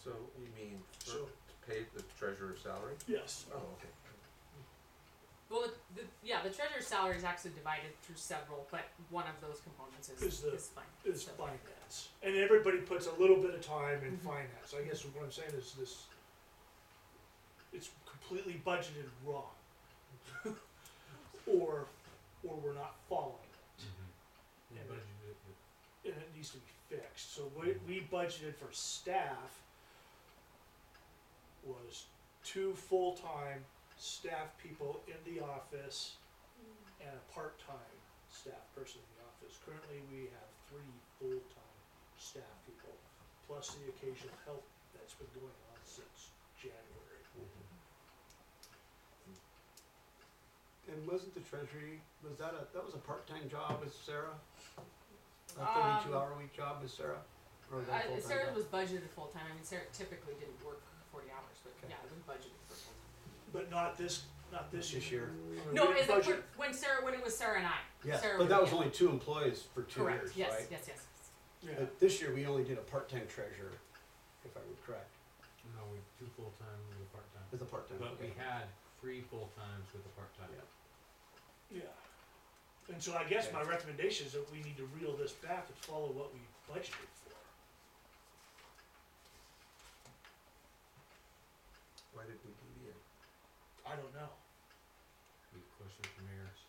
So you mean So- to pay the treasurer's salary? Yes. Oh, okay. Well, the treasurer's salary is actually divided through several, but one of those components Is the- is fine. It's So- finance, and everybody puts a little bit of time in Mhm. finance, I guess what I'm saying is this, it's completely budgeted wrong. Or we're not following it, We And- budgeted it. and it needs to be fixed, so we budgeted for staff was 2 full-time staff people in the office and a part-time staff person in the office. Currently, we have 3 full-time staff people, plus the occasional help that's been going on since January. And wasn't the treasury, that was a part-time job with Sarah? A Um, 32-hour-a-week job with Sarah? Or was that a full-time Sarah job? was budgeted full time. I mean, Sarah typically didn't work 40 hours, but Okay. yeah, it was budgeted for full time. But not this This year. year. I mean, No, we didn't is it budget- when it was Sarah and I? Yes, Sarah but that was yeah. only 2 employees for 2 correct. years, Yes, right? yes, yes. Yeah, But this year, we only did a part-time treasurer, if I were correct, No, we 2 full-time with a part-time. with a part-time. But we okay. had 3 full-times with a part-time. Yeah. yeah. And so I guess Okay. my recommendation is that we need to reel this back and follow what we budgeted for. Why did we deviate? I don't know. We questioned the mayor's.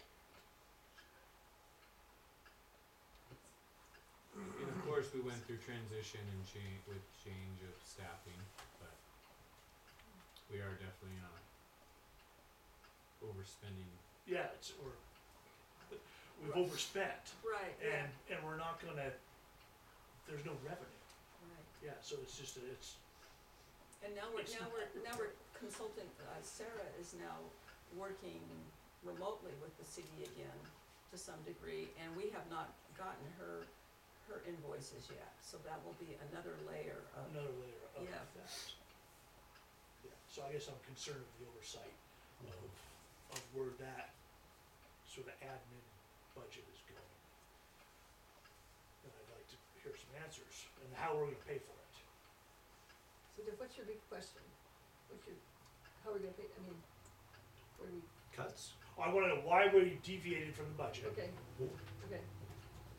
And of course, we went through transition and change of staffing, but we are definitely not overspending. Yeah, we've overspent, Right, yeah, and we're not gonna, there's no revenue. right. Yeah, so it's just, it's, And now we're consultant, Sarah is now working remotely with the city again to some degree, and we have not gotten her invoices yet, so that will be another layer of, another layer of Yeah. that. Yeah, so I guess I'm concerned with the oversight of where that sort of admin budget is going. And I'd like to hear some answers, and how we're gonna pay for it. So Jeff, what's your big question? How are we gonna pay, I mean, where do we, Cuts. I wanna know why we deviated from the budget, okay, okay,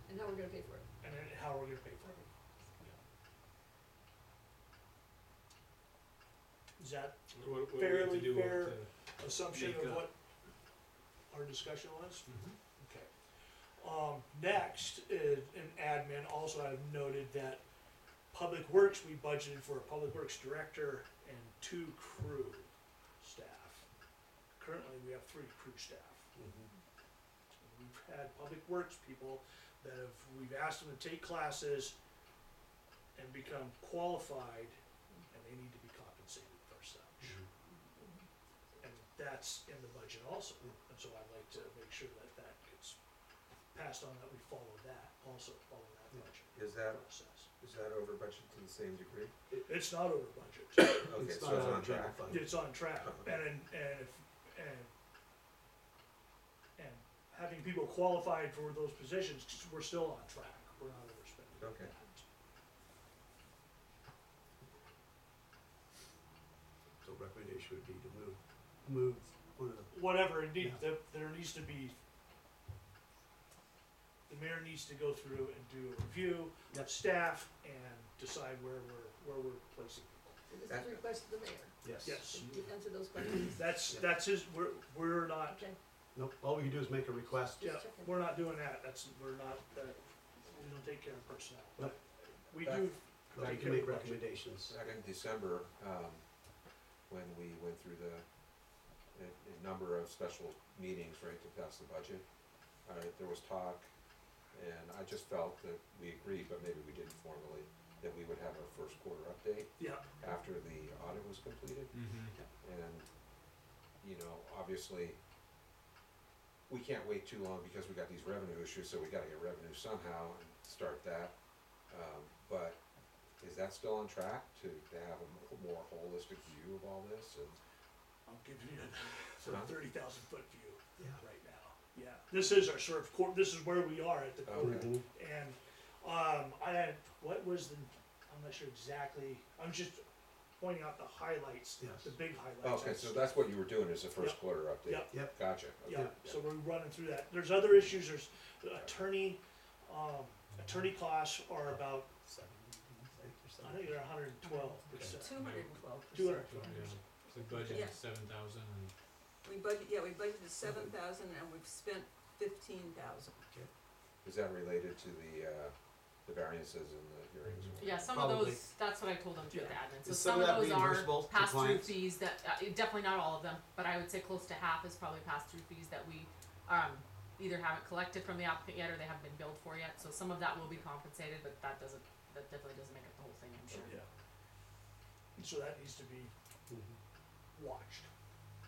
and how we're gonna pay for it? and then how we're gonna pay for it. Is that What we have to fairly do fair to- assumption Make of up. what our discussion was? Mhm. Okay. Next, in admin, also I've noted that Public Works, we budgeted for a Public Works director and 2 crew staff. Currently, we have 3 crew staff. We've had Public Works people that we've asked them to take classes and become qualified, and they need to be compensated for such. And that's in the budget also, and so I'd like to make sure that that gets passed on, that we follow that, also follow that budget Is that, process. is that over budget to the same degree? It's not over budget, Okay, It's so not it's out on of general track. fund. it's on track, Okay. and having people qualified for those positions, we're still on track, we're not overspending. Okay. that. So recommendation would be to move one of the, Whatever, indeed, Yeah. there needs to be, the mayor needs to go through and do a review Yep. of staff and decide where we're placing people. So this That- is a request of the mayor, yes. Yes, you answer those questions, that's his, we're not, okay, Nope, all we can do is make a request. yeah, checking. we're not doing that, we're not, we don't take care of personnel. Nope. We Back- do But we take can care of make the budget. recommendations. Back in December, when we went through a number of special meetings, right, to pass the budget, there was talk, and I just felt that we agreed, but maybe we didn't formally, that we would have our first quarter update Yeah, after the audit was completed. And, you know, obviously, we can't wait too long because we got these revenue issues, so we gotta get revenue somehow and start that. But is that still on track to have a more holistic view of all this? And I'll give you a sort of Huh? 30,000-foot view Yeah. right now. Yeah, this is our sort of this is where we are at the quarter. Okay. Mhm. And, I had, what was the, I'm not sure exactly, pointing out the highlights, Yes. the big highlights. Okay, so that's what you were doing is the first Yep. quarter update? Yep. Yep. Gotcha, Yeah, okay. so we're running through that. There's other issues, there's attorney costs are about, I think they're 112%. 212%. 212%. The budget Yeah. is 7,000 and We budgeted 7,000 and we've spent 15,000. Is that related to the variances in the hearings? or Yeah, some Probably. of those, that's what I told them to the admin, so Is some some of of that those are reimbursable to pass-through clients? fees that, definitely not all of them, but I would say close to half is probably pass-through fees that we, either haven't collected from the applicant yet, or they haven't been billed for yet, so some of that will be compensated, but that definitely doesn't make up the whole thing, I'm sure. Yeah. And so that needs to be Mhm. watched,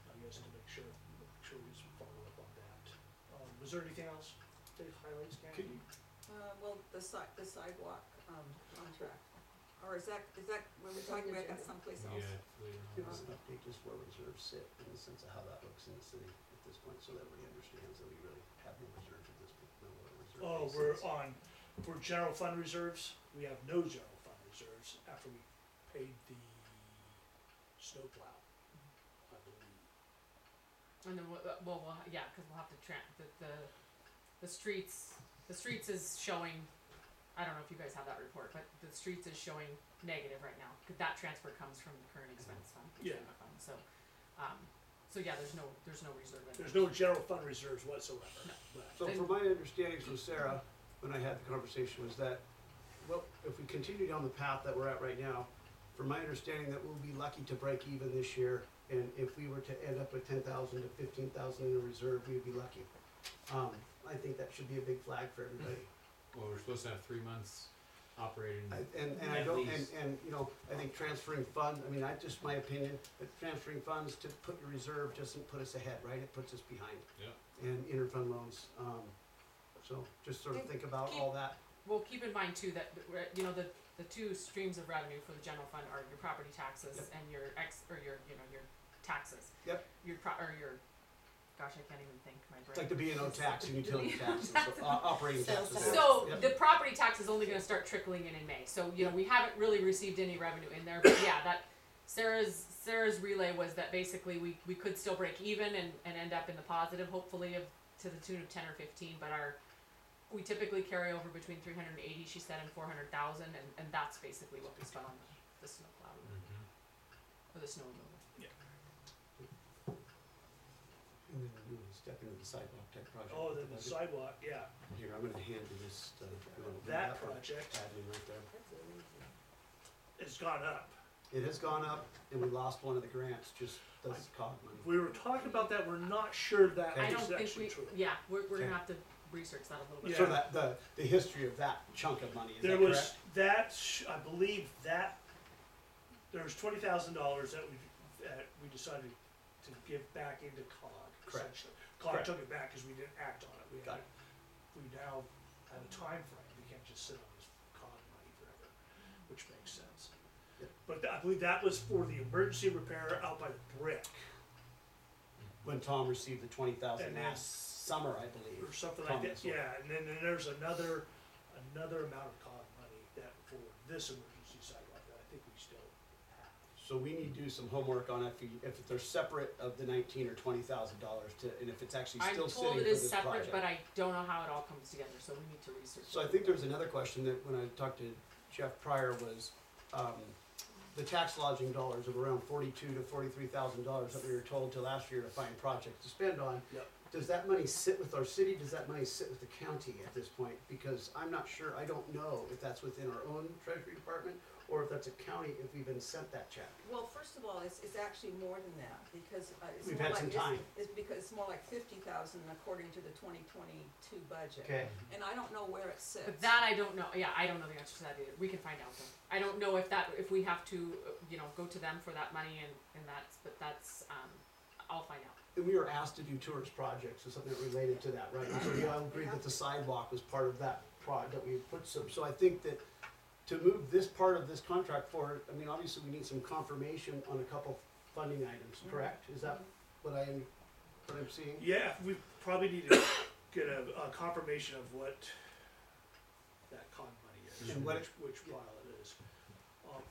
I guess, to make sure we just follow up on that. Was there anything else, big highlights, Candy? Well, the sidewalk, contract, or is that, when we're talking about that someplace else? yeah, later Give on. us an update just where reserves sit in the sense of how that looks in the city at this point, so that everybody understands that we really have no reserves at this point, no reserve. Oh, base we're is. on, for general fund reserves, we have no general fund reserves after we paid the snowplow, I believe. And then, yeah, cause we'll have to the streets is showing, I don't know if you guys have that report, but the streets is showing negative right now, 'cause that transfer comes from the current expense fund, the Yeah. general fund, so yeah, there's no reserve in there. There's no general fund reserves whatsoever, No. but, So from my understandings with Sarah, when I had the conversation, was that, well, if we continue down the path that we're at right now, from my understanding that we'll be lucky to break even this year, and if we were to end up with 10,000 to 15,000 in a reserve, we'd be lucky. I think that should be a big flag for everybody. Well, we're supposed to have 3 months operating. And I At don't, least. and, you know, I think transferring funds, I mean, just my opinion, but transferring funds to put in reserve doesn't put us ahead, right? It puts us behind. Yep. And interfund loans, so just sort of think about all that. Well, keep in mind too, that, the two streams of revenue for the general fund are your property taxes Yep. and your your taxes. Yep. Your gosh, I can't even think, my brain. It's like the B and O tax and utility taxes, so, operating Sales taxes. tax. So, Yep. the property tax is only gonna start trickling in May, so, we haven't really received any revenue in there, but yeah, that, Sarah's relay was that basically we could still break even and end up in the positive, hopefully to the tune of 10 or 15, but we typically carry over between 380, she said, and 400,000, and that's basically what we spent on the snow plow, Mhm. or the snow removal. And then you step into the sidewalk type project. oh, with then the budget. sidewalk, yeah, Here, I'm gonna hand you this, that project admin right there. has gone up. It has gone up, and we lost one of the grants, just does COG money. We were talking about that, we're not sure that I is don't think actually true. we're Okay. gonna have to research that a little bit. Yeah. So that, the history of that chunk of money, is There that was, correct? I believe that, there was $20,000 that we decided to give back into COG, Correct. essentially. COG Correct. took it back because we didn't act on it. Got it. We now have a time frame. We can't just sit on this COG money forever, which makes sense. Yep. But I believe that was for the emergency repair out by the brick, When Tom received the 20,000 And then- last summer, I believe. or something From like that, this one. yeah, and then there's another amount of COG money that for this emergency sidewalk that I think we still have. So we need to do some homework on if they're separate of the 19 or $20,000 and if it's actually I'm still told sitting it for is this separate, project. but I don't know how it all comes together, so we need to research. So I think there was another question that when I talked to Jeff prior was, the tax lodging dollars of around $42,000 to $43,000 that we were told to last year to find projects to spend on. Yep. Does that money sit with our city? Does that money sit with the county at this point? Because I'm not sure, I don't know if that's within our own treasury department or if that's a county, if we've been sent that check. Well, first of all, it's actually more than that, because it's We've more had like, some time. it's because it's more like 50,000 according to the 2022 budget. Okay. And I don't know where it sits. But that I don't know, yeah, I don't know the answer to that either, we can find out though. I don't know if we have to, go to them for that money and that's, I'll find out. And we were asked to do tourist projects or something related to that, right? And so we all agreed that the sidewalk was part of that that we had put some, so I think that to move this part of this contract forward, I mean, obviously we need some confirmation on a couple funding items, correct? Is that what I'm seeing? Yeah, we probably need to get a confirmation of what that COG money is, And what it- which pile it is.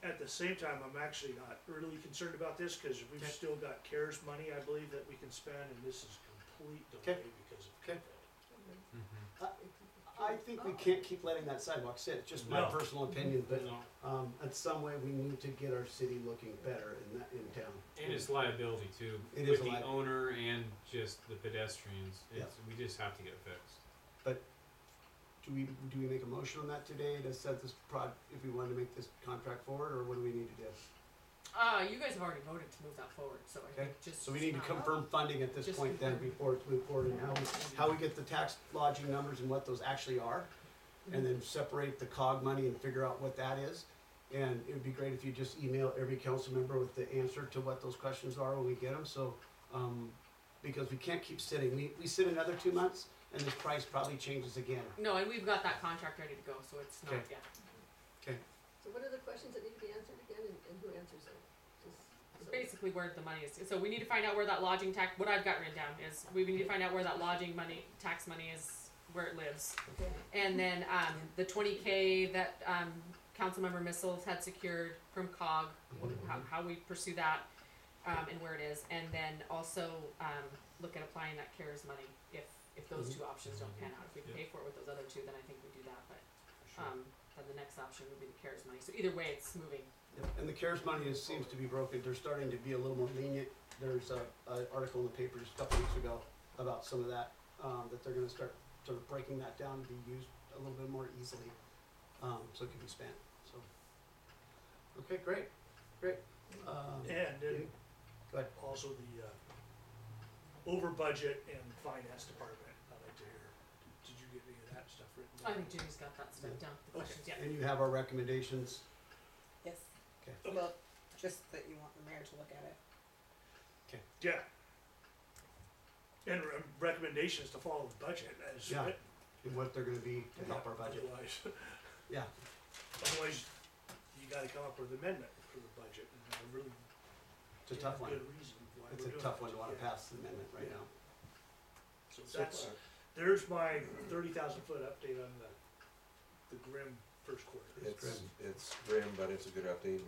At the same time, I'm actually not really concerned about this, cause we've Okay. still got CARES money, I believe, that we can spend, and this is complete delay Okay. because of Okay. COVID. I think we can't keep letting that sidewalk sit, just my No. personal opinion, but, No. in some way, we need to get our city looking better in town. And it's liability too, It with is a the li- owner and just the pedestrians, Yeah. we just have to get it fixed. Do we make a motion on that today to set this if we wanted to make this contract forward, or what do we need to do? You guys have already voted to move that forward, so I Okay, think just. So we need to confirm funding at this Just point then, confirm. before it's moved forward, and how we get the tax lodging numbers and what those actually are, and then separate the COG money and figure out what that is. And it would be great if you just email every council member with the answer to what those questions are when we get them, so, because we can't keep sitting, we sit another 2 months, and this price probably changes again. No, and we've got that contract ready to go, so it's not, Okay. yeah. So what are the questions that need to be answered again, and who answers them? Just- Basically where the money is, so we need to find out where that lodging tax, what I've got written down is, we need to find out where that lodging money, tax money is, where it lives. Okay, And then, the 20K that, Councilmember Missiles had secured from COG, how we pursue that, and where it is. And then also, look at applying that CARES money if those two options don't pan out. If we can pay for it with those other two, then I think we do that, but, then the next option would be the CARES money. So either way, it's moving. Yep, and the CARES money seems to be broken, they're starting to be a little more lenient. There's a article in the paper just a couple weeks ago about some of that, that they're gonna start sort of breaking that down to be used a little bit more easily, so it can be spent, so. Okay, great. And then Go ahead. also the, over budget and finance department, I'd like to hear, did you get any of that stuff written I down? think Jimmy's got that stuff down, the Okay. questions, yeah. And you have our recommendations, Yes. Okay. Well, just that you want the mayor to look at it. Yeah. And recommendations to follow the budget as Yeah. written. and what they're gonna be to help our budget. Otherwise, Yeah, you gotta come up with an amendment for the budget, and I really it's a can't tough have one. good reason why It's we're a doing tough it. one to wanna Yeah. pass the amendment right Yeah. now. So So, that's, there's my 30,000-foot update on the grim first quarter. it's grim, but it's a good update,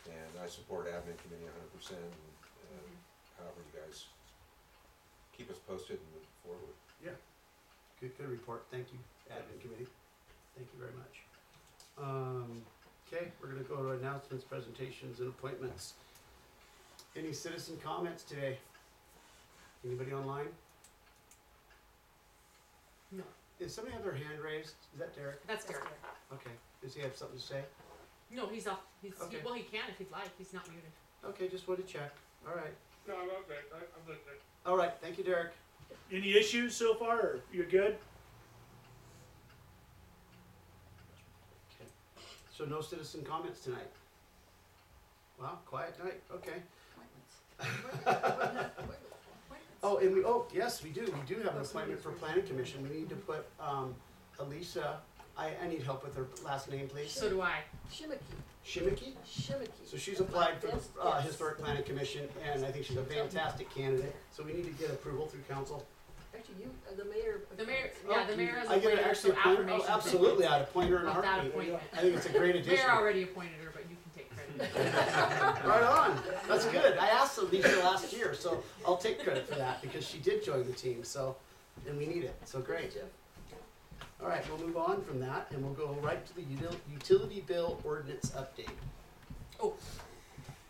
and I support admin committee 100%, and however you guys keep us posted and move forward. Good report, thank you, admin committee, thank you very much. Okay, we're gonna go to announcements, presentations, and appointments. Any citizen comments today? Anybody online? No. Does somebody have their hand raised? Is that Derek? That's Derek. Okay, does he have something to say? No, he's off, Okay. well, he can if he'd like, he's not muted. Okay, just wanted to check, alright. No, I'm okay, I'm listening. Alright, thank you, Derek. Any issues so far, or you're good? So no citizen comments tonight? Wow, quiet night, okay. Oh, and yes, we do have an appointment for planning commission, we need to put, Alicia, I need help with her last name, please. So do I. Shimmicky? So she's applied for the, historic planning commission, and I think she's a fantastic candidate, so we need to get approval through council. Actually, you, the mayor. The mayor, Oh, yeah, the mayor has I get appointed her, actually so appoint her, affirmation. oh, absolutely, I'd appoint her in a Of that heartbeat. appointment. I think it's a great addition. Mayor already appointed her, but you can take credit. Right on, that's good, I asked Alicia last year, so I'll take credit for that, because she did join the team, so, and we need it, so great. Alright, we'll move on from that, and we'll go right to the utility bill ordinance update.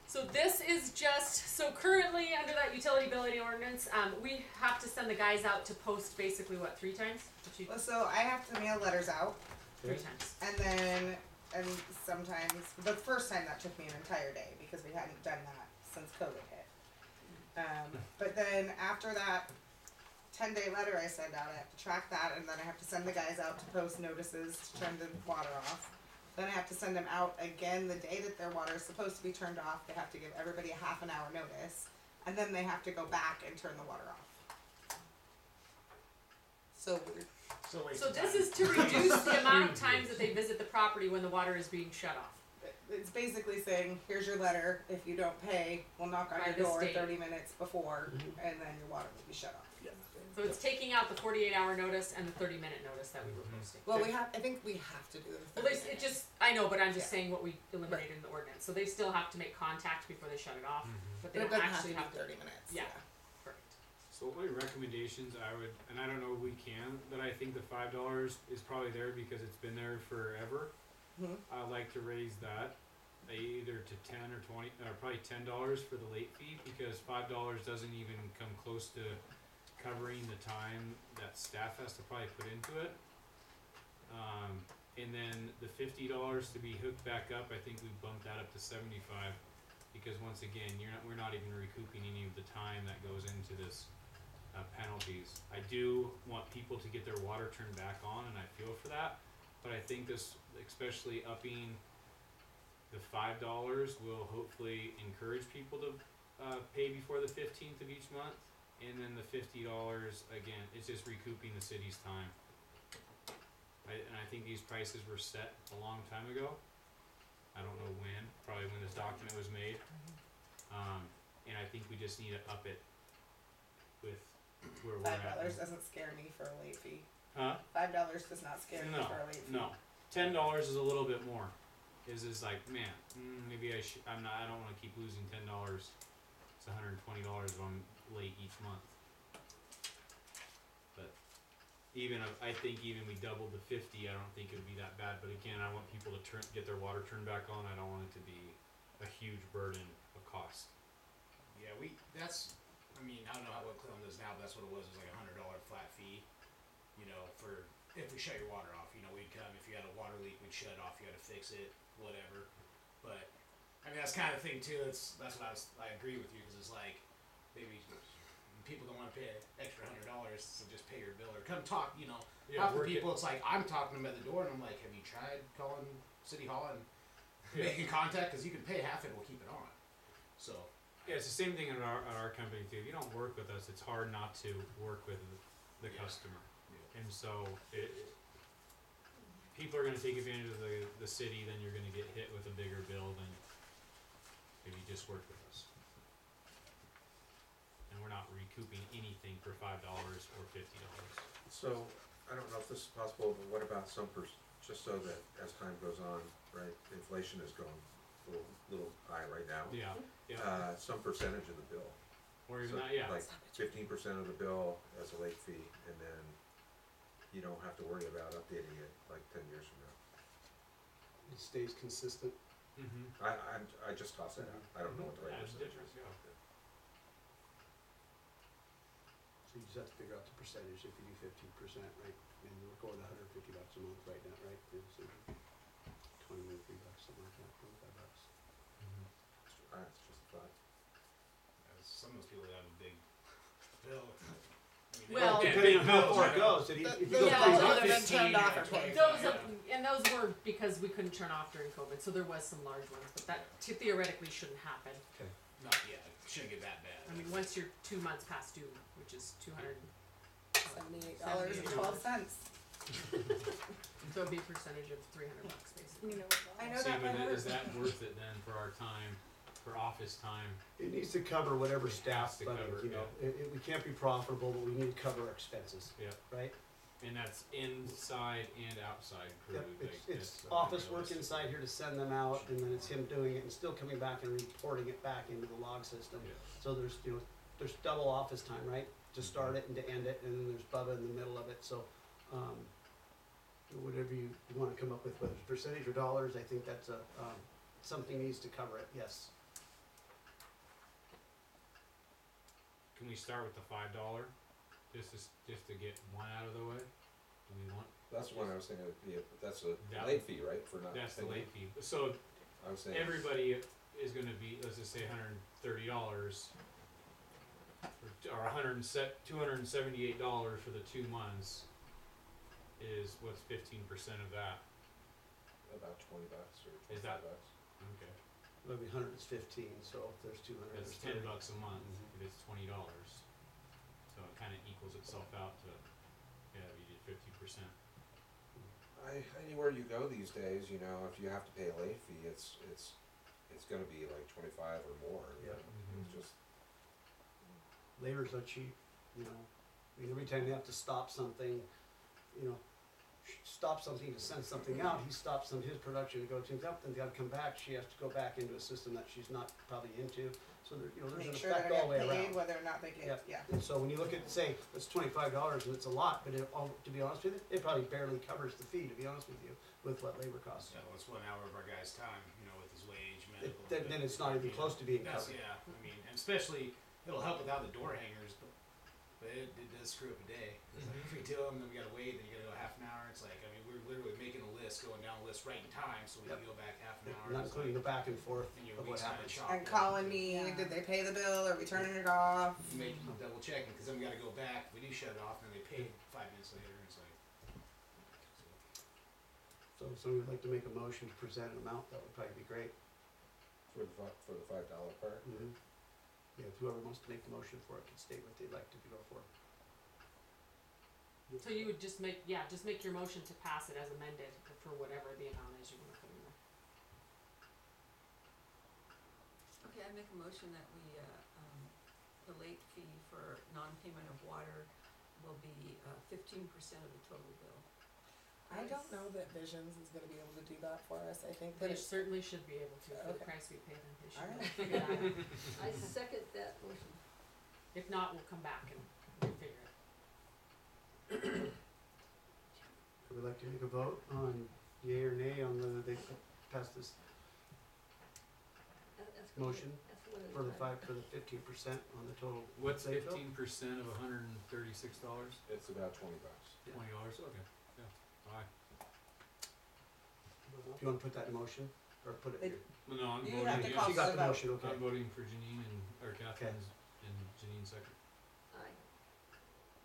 So this is just, so currently, under that utility billing ordinance, we have to send the guys out to post basically, what, 3 times? Well, so I have to mail letters out, 3 times. and then, and sometimes, the first time that took me an entire day, because we hadn't done that since COVID hit. But then after that 10-day letter I send out, I have to track that, and then I have to send the guys out to post notices to turn the water off. Then I have to send them out again the day that their water is supposed to be turned off. They have to give everybody a half an hour notice, and then they have to go back and turn the water off. So we're So this is to reduce the amount of times that they visit the property when the water is being shut off. it's basically saying, here's your letter, if you don't pay, we'll knock on By your this door date. 30 minutes before, and then your water will be shut off. Yeah. So it's taking out the 48-hour notice and the 30-minute notice that we were posting. Well, I think we have to do the Well, 30 it just, I know, but I'm just Yeah. saying what we eliminated in the ordinance. So they still have to make contact before they shut it off, but they But it don't doesn't have to actually be have to. 30 minutes. Yeah. Correct. So my recommendations, I would, and I don't know if we can, but I think the $5 is probably there because it's been there forever. Mhm. I'd like to raise that, either to 10 or 20, or probably $10 for the late fee, because $5 doesn't even come close to covering the time that staff has to probably put into it. And then the $50 to be hooked back up, I think we bumped that up to 75, because once again, we're not even recouping any of the time that goes into this penalties. I do want people to get their water turned back on, and I feel for that, but I think this, especially upping the $5 will hopefully encourage people to pay before the 15th of each month, and then the $50 again, it's just recouping the city's time. And I think these prices were set a long time ago. I don't know when, probably when this document was made. And I think we just need to up it with where we're at. $5 doesn't scare me for a late fee. Huh? $5 does not scare me No, for a late fee. no. $10 is a little bit more. Is like, man, maybe I should. I don't want to keep losing $10. It's $120 if I'm late each month. But I think even we doubled the 50, I don't think it would be that bad. But again, I want people to get their water turned back on. I don't want it to be a huge burden of cost. Yeah, I mean, I don't know what Cleveland does now, but that's what it was like $100 flat fee, for if we shut your water off. We'd come, if you had a water leak, we'd shut it off, you had to fix it, whatever. But, I mean, that's kind of the thing too, that's what I agree with you, because it's like, maybe people don't want to pay an extra $100 to just pay your bill, or come talk, half the people, it's like, I'm talking to them at the door, and I'm like, have you tried calling City Hall and making contact, because you can pay half it, we'll keep it on. So. Yeah, it's the same thing at our company too. If you don't work with us, it's hard not to work with the customer. Yeah. And so people are going to take advantage of the city, then you're going to get hit with a bigger bill than if you just work with us. And we're not recouping anything for $5 or $50. So, I don't know if this is possible, but what about just so that as time goes on, right, inflation is going a little high right now. Yeah, yeah. Some percentage of the bill. Or even So, that, yeah. like 15% of the bill as a late fee, and then you don't have to worry about updating it like 10 years from now. It stays consistent. Mm-hmm. I just toss that out. I don't know what the right percentage is. Yeah. So you just have to figure out the percentage if you do 15%, right? And we're going to $150 a month right now, right? So $23, something like that, $25. It's just a thought. Some of those people that have a big bill. Well, Depending on how far it goes, if you go Yeah, crazy, those have been turned off or paid. Those were because we couldn't turn off during COVID, so there was some large ones, but that theoretically shouldn't happen. Not yet. It shouldn't get that bad. I mean, once you're 2 months past due, which is $78.12. so it'd be a percentage of $300 basically. I know See, that by but heart. is that worth it then for our time, for office time? it needs to cover whatever It staff has to funding, cover, we can't be profitable, but we need to cover our expenses, Yeah. right? And that's inside and outside crew. Yep, like, it's that's office what I work noticed. inside here to send them out, and then it's him doing it and still coming back and reporting it back into the log system. Yeah. So there's, there's double office time, right? To start it and to end it, and then there's Bubba in the middle of it, so, whatever you wanna come up with, whether it's percentage or dollars, I think that's something needs to cover it, yes. Can we start with the $5, just to get one out of the way? Do we want? That's the one I was thinking. That's a That- late fee, right? For not. That's the paying late it? fee. So I was saying. everybody is going to be, let's just say $130, or $278 for the 2 months. Is what's 15% of that? About $20 or Is that- $25. Okay, Maybe 100 is 15, so if there's 200, that's it's 30. $10 a month. Mhm. If it's $20, so it kind of equals itself out to, yeah, you did 50%. Anywhere you go these days, if you have to pay a late fee, it's going to be like 25 or more. Yeah. It's just Labor's not cheap, I mean, every time they have to stop something, you know, stop something to send something out, he stops some his production to go to things up, then they gotta come back, she has to go back into a system that she's not probably into, so there, you know, there's an Make sure they're effect all the way getting paid, around. whether or not they Yeah. get, yeah. And so when you look at, say, it's $25 and it's a lot, but to be honest with you, it probably barely covers the fee, to be honest with you, with what labor costs. Yeah, well, it's 1 hour of our guy's time, you know, with his wage, It- medical. Then it's not even you know, close to being That's, covered. yeah, I mean, and especially, it'll help without the door hangers, but it does screw up a day. It's like, if we do them, then we gotta wait, then you gotta go half an hour, it's like, I mean, we're literally making a list, going down the list right in time, so we can go back half an hour. Not It's including the like, back and forth and your of what week's kinda happens. chopped And up. calling me, Yeah. did they pay the bill, are we turning it off? You make you double checking, cause then we gotta go back, we do shut it off, and then they pay 5 minutes later, it's like. So if somebody would like to make a motion to present an amount, that would probably be great. For the $5 part. Mm-hmm. Yeah, if whoever wants to make the motion for it can state what they'd like to go for. So you would just make your motion to pass it as amended for whatever the amount is you wanna put in there. Okay, I make a motion that we, the late fee for non-payment of water will be 15% of the total bill. I don't know that Visions is gonna be able to do that for us, I think that They it's, certainly should be able to, for the Okay. price we pay them, they should Alright. be able to figure that out. I second that motion. If not, we'll come back and figure it. Would we like to make a vote on yea or nay on whether they pass this That's motion That's one at a for the time. 15% on the total? What's Say, Phil? 15% of $136? It's about $20. Yeah. $20, okay, yeah, aye. Do you wanna put that in motion, or put it It- here? Well, no, I'm You voting, have to yeah. call She got for the the vote. motion, okay. I'm voting for Janine or Catherine's, and Janine second. Aye,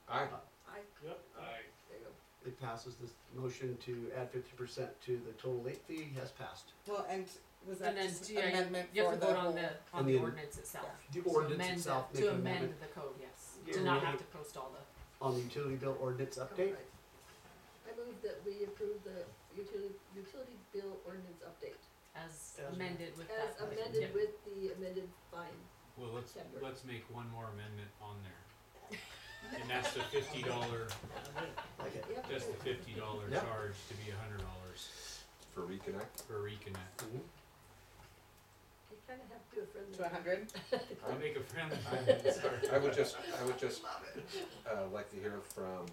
Aye. I, Yep. I, there you go. It passes. This motion to add 50% to the total late fee has passed. well, and was that And then, just yeah, amendment you for have the to vote whole? on the And the- ordinance itself. The To ordinance amend itself, the, make to an amend amendment the code, yes, Yeah, to not we're have to post all the, on the utility bill ordinance update. Alright. I move that we approve the utility bill ordinance update as As amended with as that. amended Yep. with the amended fine. Well, September. let's make one more amendment on there. And that's the $50, Like it. Yep. that's the $50 Yep. charge to be $100 For reconnect. for reconnect. Mhm. You kinda have to do a friendly. To 100? I'll make a friendly amendment, sorry. I would just like to hear from,